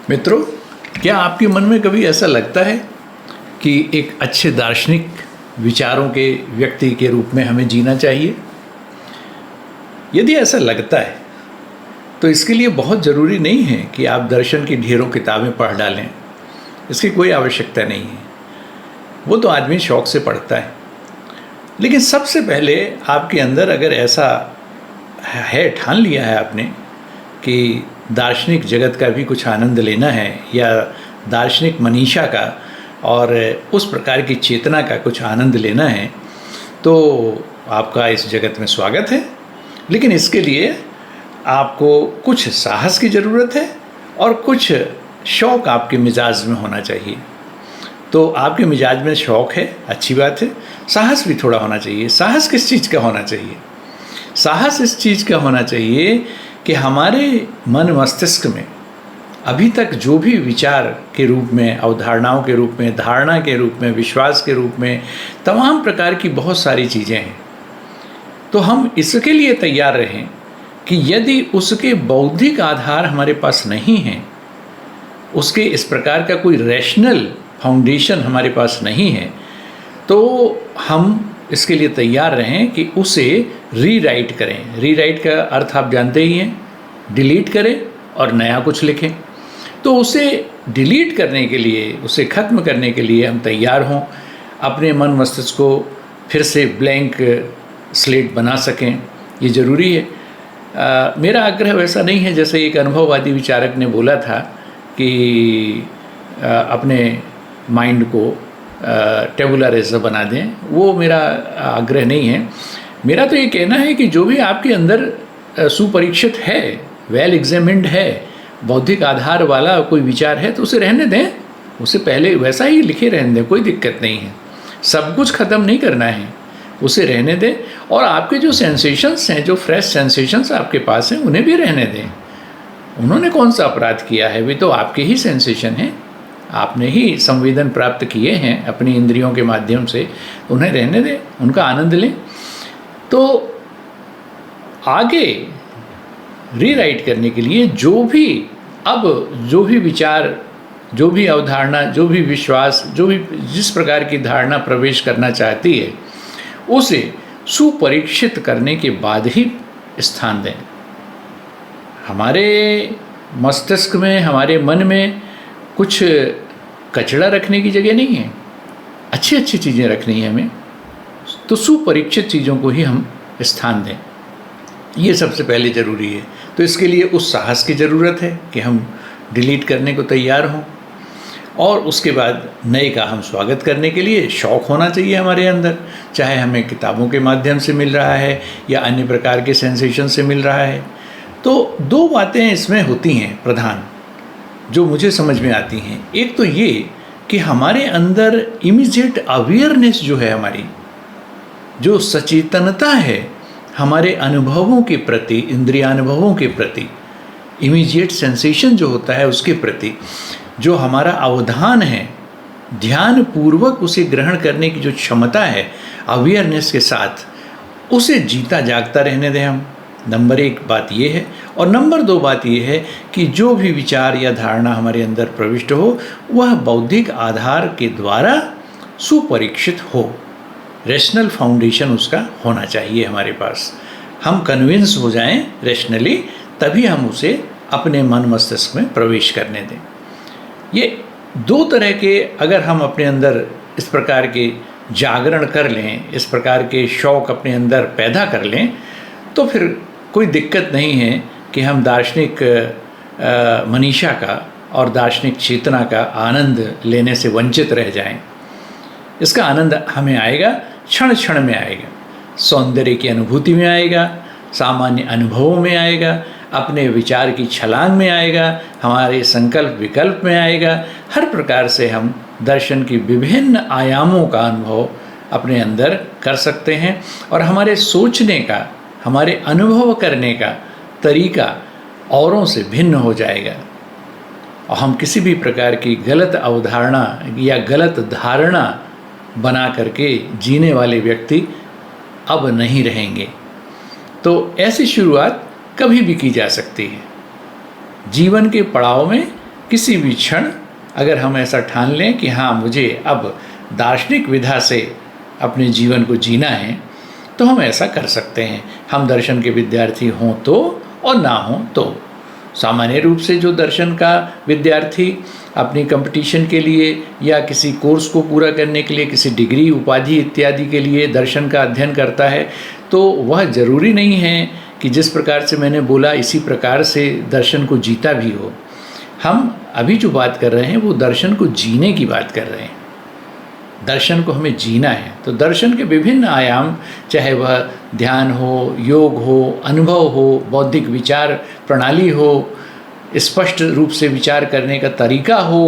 मित्रों, क्या आपके मन में कभी ऐसा लगता है कि एक अच्छे दार्शनिक विचारों के व्यक्ति के रूप में हमें जीना चाहिए? यदि ऐसा लगता है तो इसके लिए बहुत ज़रूरी नहीं है कि आप दर्शन की ढेरों किताबें पढ़ डालें। इसकी कोई आवश्यकता नहीं है, वो तो आदमी शौक़ से पढ़ता है। लेकिन सबसे पहले आपके अंदर अगर ऐसा है, ठान लिया है आपने कि दार्शनिक जगत का भी कुछ आनंद लेना है या दार्शनिक मनीषा का और उस प्रकार की चेतना का कुछ आनंद लेना है, तो आपका इस जगत में स्वागत है। लेकिन इसके लिए आपको कुछ साहस की ज़रूरत है और कुछ शौक़ आपके मिजाज में होना चाहिए। तो आपके मिजाज में शौक़ है, अच्छी बात है। साहस भी थोड़ा होना चाहिए। साहस किस चीज़ का होना चाहिए? साहस इस चीज़ का होना चाहिए कि हमारे मन मस्तिष्क में अभी तक जो भी विचार के रूप में, अवधारणाओं के रूप में, धारणा के रूप में, विश्वास के रूप में, तमाम प्रकार की बहुत सारी चीज़ें हैं, तो हम इसके लिए तैयार रहें कि यदि उसके बौद्धिक आधार हमारे पास नहीं हैं, उसके इस प्रकार का कोई रैशनल फाउंडेशन हमारे पास नहीं है, तो हम इसके लिए तैयार रहें कि उसे रीराइट करें। रीराइट का अर्थ आप जानते ही हैं, डिलीट करें और नया कुछ लिखें। तो उसे डिलीट करने के लिए, उसे ख़त्म करने के लिए हम तैयार हों, अपने मन मस्तिष्क को फिर से ब्लैंक स्लेट बना सकें, ये ज़रूरी है। मेरा आग्रह वैसा नहीं है जैसे एक अनुभववादी विचारक ने बोला था कि अपने माइंड को टेबुला रेज़ा बना दें। वो मेरा आग्रह नहीं है। मेरा तो ये कहना है कि जो भी आपके अंदर सुपरीक्षित है, वेल एग्जामिन्ड है, बौद्धिक आधार वाला कोई विचार है, तो उसे रहने दें, उसे पहले वैसा ही लिखे रहने दें, कोई दिक्कत नहीं है। सब कुछ ख़त्म नहीं करना है, उसे रहने दें। और आपके जो सेंसेशंस हैं, जो फ्रेश सेंसेशंस आपके पास हैं, उन्हें भी रहने दें। उन्होंने कौन सा अपराध किया है? वे तो आपके ही सेंसेशन हैं, आपने ही संवेदन प्राप्त किए हैं अपनी इंद्रियों के माध्यम से, उन्हें रहने दें, उनका आनंद लें। तो आगे रीराइट करने के लिए जो भी विचार, जो भी अवधारणा, जो भी विश्वास, जो भी जिस प्रकार की धारणा प्रवेश करना चाहती है, उसे सुपरीक्षित करने के बाद ही स्थान दें। हमारे मस्तिष्क में, हमारे मन में कुछ कचरा रखने की जगह नहीं है, अच्छी अच्छी चीज़ें रखनी है हमें। तो सुपरीक्षित चीज़ों को ही हम स्थान दें, ये सबसे पहले ज़रूरी है। तो इसके लिए उस साहस की ज़रूरत है कि हम डिलीट करने को तैयार हों, और उसके बाद नए का हम स्वागत करने के लिए शौक़ होना चाहिए हमारे अंदर, चाहे हमें किताबों के माध्यम से मिल रहा है या अन्य प्रकार के सेंसेशन से मिल रहा है। तो दो बातें इसमें होती हैं प्रधान, जो मुझे समझ में आती हैं। एक तो ये कि हमारे अंदर इमीडिएट अवेयरनेस जो है, हमारी जो सचेतनता है हमारे अनुभवों के प्रति, इंद्रियानुभवों के प्रति, इमीडिएट सेंसेशन जो होता है उसके प्रति जो हमारा अवधान है, ध्यान पूर्वक उसे ग्रहण करने की जो क्षमता है अवेयरनेस के साथ, उसे जीता जागता रहने दें हम। नंबर एक बात ये है। और नंबर दो बात ये है कि जो भी विचार या धारणा हमारे अंदर प्रविष्ट हो, वह बौद्धिक आधार के द्वारा सुपरीक्षित हो, रैशनल फाउंडेशन उसका होना चाहिए हमारे पास। हम कन्विंस हो जाएं रैशनली, तभी हम उसे अपने मन मस्तिष्क में प्रवेश करने दें। ये दो तरह के अगर हम अपने अंदर इस प्रकार के जागरण कर लें, इस प्रकार के शौक़ अपने अंदर पैदा कर लें, तो फिर कोई दिक्कत नहीं है कि हम दार्शनिक मनीषा का और दार्शनिक चेतना का आनंद लेने से वंचित रह जाएं। इसका आनंद हमें आएगा, क्षण क्षण में आएगा, सौंदर्य की अनुभूति में आएगा, सामान्य अनुभवों में आएगा, अपने विचार की छलांग में आएगा, हमारे संकल्प विकल्प में आएगा। हर प्रकार से हम दर्शन की विभिन्न आयामों का अनुभव अपने अंदर कर सकते हैं, और हमारे सोचने का, हमारे अनुभव करने का तरीका औरों से भिन्न हो जाएगा, और हम किसी भी प्रकार की गलत अवधारणा या गलत धारणा बना करके जीने वाले व्यक्ति अब नहीं रहेंगे। तो ऐसी शुरुआत कभी भी की जा सकती है। जीवन के पड़ाव में किसी भी क्षण अगर हम ऐसा ठान लें कि हाँ, मुझे अब दार्शनिक विधा से अपने जीवन को जीना है, तो हम ऐसा कर सकते हैं। हम दर्शन के विद्यार्थी हों तो और ना हों तो। सामान्य रूप से जो दर्शन का विद्यार्थी अपनी कंपटीशन के लिए या किसी कोर्स को पूरा करने के लिए, किसी डिग्री उपाधि इत्यादि के लिए दर्शन का अध्ययन करता है, तो वह ज़रूरी नहीं है कि जिस प्रकार से मैंने बोला इसी प्रकार से दर्शन को जीता भी हो। हम अभी जो बात कर रहे हैं वो दर्शन को जीने की बात कर रहे हैं। दर्शन को हमें जीना है, तो दर्शन के विभिन्न आयाम, चाहे वह ध्यान हो, योग हो, अनुभव हो, बौद्धिक विचार प्रणाली हो, स्पष्ट रूप से विचार करने का तरीका हो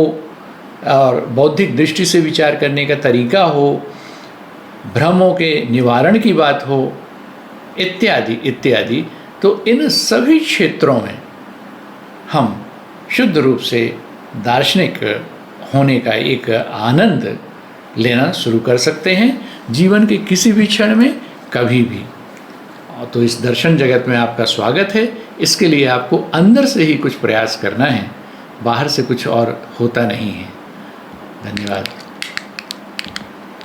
और बौद्धिक दृष्टि से विचार करने का तरीका हो, भ्रमों के निवारण की बात हो, इत्यादि इत्यादि। तो इन सभी क्षेत्रों में हम शुद्ध रूप से दार्शनिक होने का एक आनंद लेना शुरू कर सकते हैं जीवन के किसी भी क्षण में, कभी भी। तो इस दर्शन जगत में आपका स्वागत है। इसके लिए आपको अंदर से ही कुछ प्रयास करना है, बाहर से कुछ और होता नहीं है। धन्यवाद।